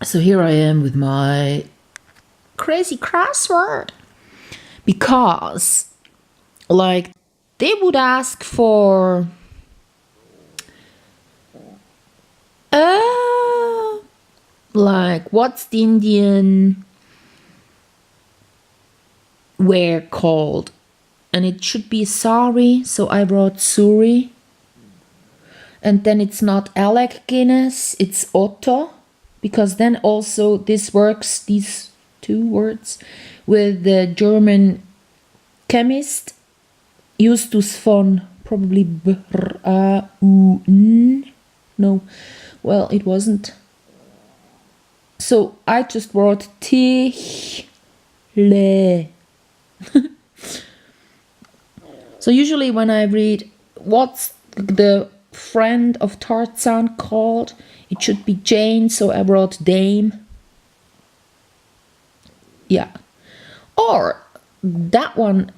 So here I am with my crazy crossword. Because, like, they would ask for like, what's the Indian wear called? And it should be sari, so I wrote suri. And then it's not Alec Guinness, it's Otto. Because then also this works, these two words, with the German chemist Justus von probably B-R-A-U-N. No, well, it wasn't. So I just wrote Tichle. So usually when I read what's the friend of Tarzan called, it should be Jane, so I wrote Dame. Yeah. Or that one,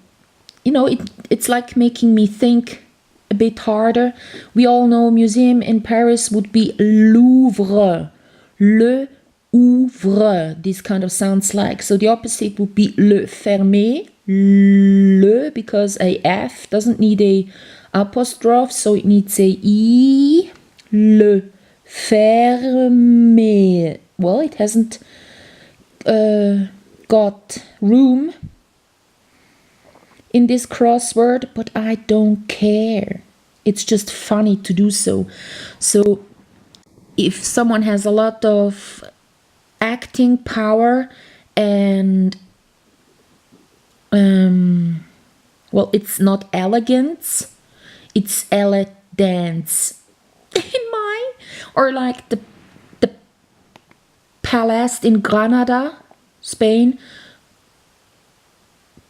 you know, it's like making me think a bit harder. We all know museum in Paris would be Louvre. Le ouvre. This kind of sounds like. So the opposite would be le fermé. Le, because a F doesn't need a apostrophe, so it needs a E. Le fermé. Well, it hasn't got room in this crossword, but I don't care. It's just funny to do so. So if someone has a lot of acting power and well, it's not elegance, it's elegance in my, or like the palace in Granada, Spain,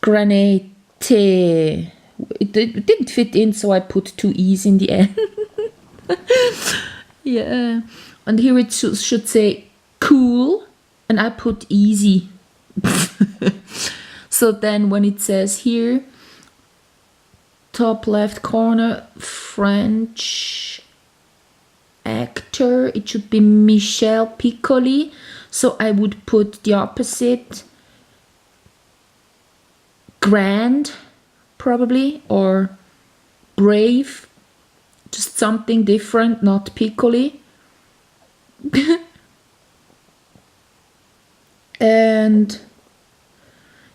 granate. It didn't fit in, so I put two E's in the end. Yeah, and here it should say cool, and I put easy. So then when it says here, top left corner, French actor, it should be Michel Piccoli. So I would put the opposite, grand, probably, or brave, just something different, not Piccoli. And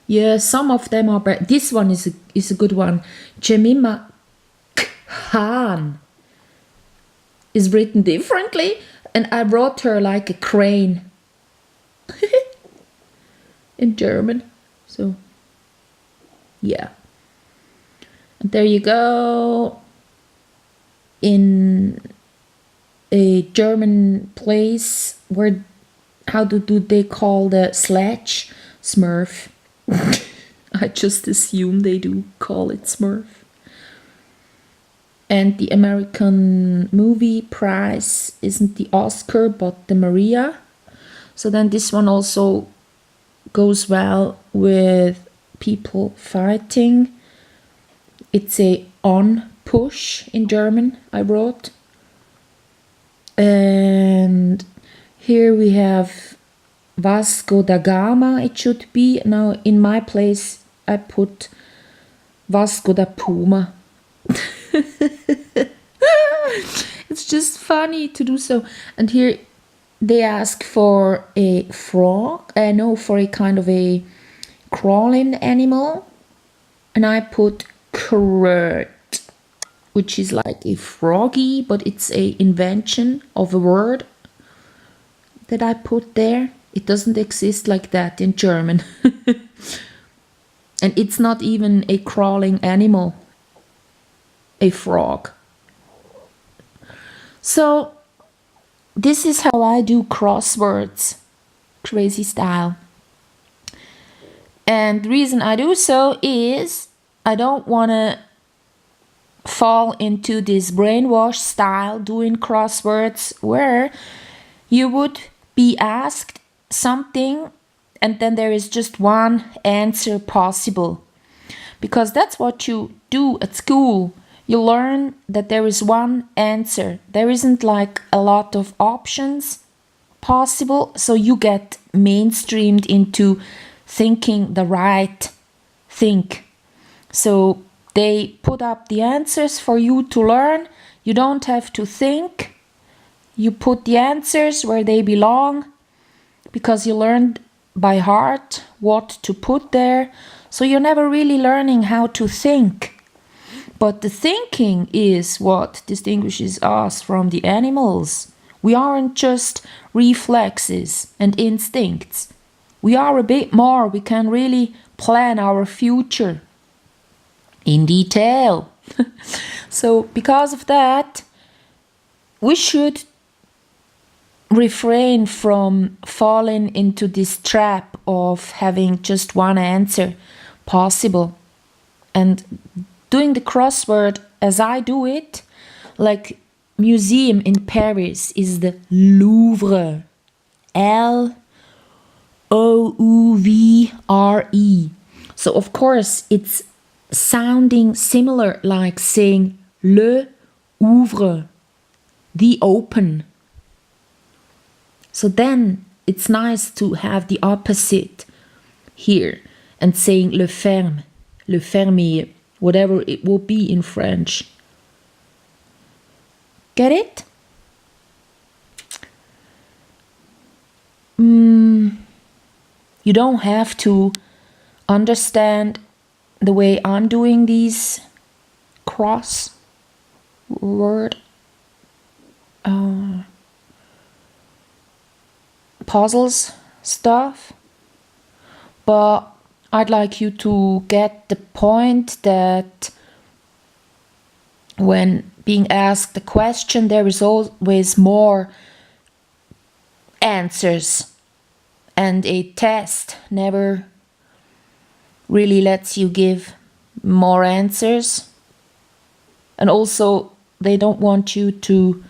yeah, some of them are bad. This one is a good one. Jemima Khan is written differently, and I wrote her like a crane in German. So yeah, and there you go. In a German place where, how do they call the sledge? Smurf. I just assume they do call it Smurf. And the American movie prize isn't the Oscar but the Maria. So then this one also goes well with people fighting. It's a on push in German, I wrote. And here we have Vasco da Gama, it should be. Now in my place I put Vasco da Puma. It's just funny to do so. And here they ask for a frog, for a kind of a crawling animal, and I put Crossword, which is like a froggy, but it's a invention of a word that I put there. It doesn't exist like that in German. And it's not even a crawling animal, a frog. So this is how I do crosswords, crazy style. And the reason I do so is I don't want to fall into this brainwash style doing crosswords where you would be asked something and then there is just one answer possible. Because that's what you do at school. You learn that there is one answer. There isn't like a lot of options. possible. So you get mainstreamed into thinking the right think. So they put up the answers for you to learn. You don't have to think. You put the answers where they belong because you learned by heart what to put there. So you're never really learning how to think. But the thinking is what distinguishes us from the animals. We aren't just reflexes and instincts. We are a bit more. We can really plan our future in detail. So because of that, we should refrain from falling into this trap of having just one answer possible. And doing the crossword as I do it, like museum in Paris is the Louvre. Louvre. So of course it's sounding similar like saying le ouvre, the open. So then it's nice to have the opposite here and saying le ferme, le fermier, whatever it will be in French. Get it? You don't have to understand the way I'm doing these crossword puzzles stuff, but I'd like you to get the point that when being asked a question, there is always more answers, and a test never really lets you give more answers. And also, they don't want you to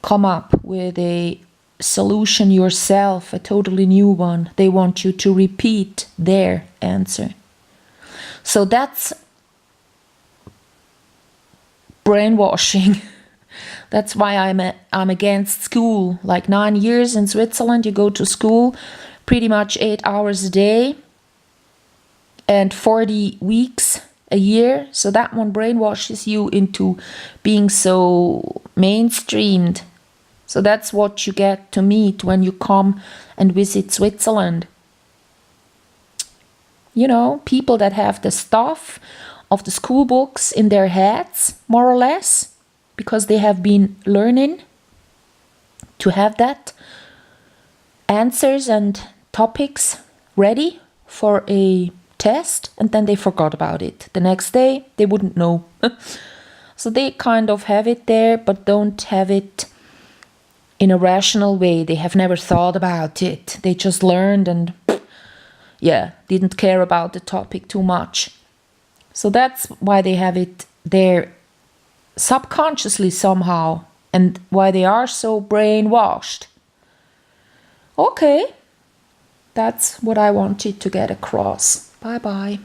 come up with a solution yourself, a totally new one. They want you to repeat their answer. So that's brainwashing. That's why I'm against school. Like 9 years in Switzerland, you go to school pretty much 8 hours a day and 40 weeks a year. So that one brainwashes you into being so mainstreamed. So that's what you get to meet when you come and visit Switzerland. You know, people that have the stuff of the school books in their heads, more or less, because they have been learning to have that answers and topics ready for a test, and then they forgot about it. The next day, they wouldn't know. So they kind of have it there, but don't have it in a rational way. They have never thought about it. They just learned and, didn't care about the topic too much. So that's why they have it there subconsciously somehow, and why they are so brainwashed. Okay, that's what I wanted to get across. Bye bye.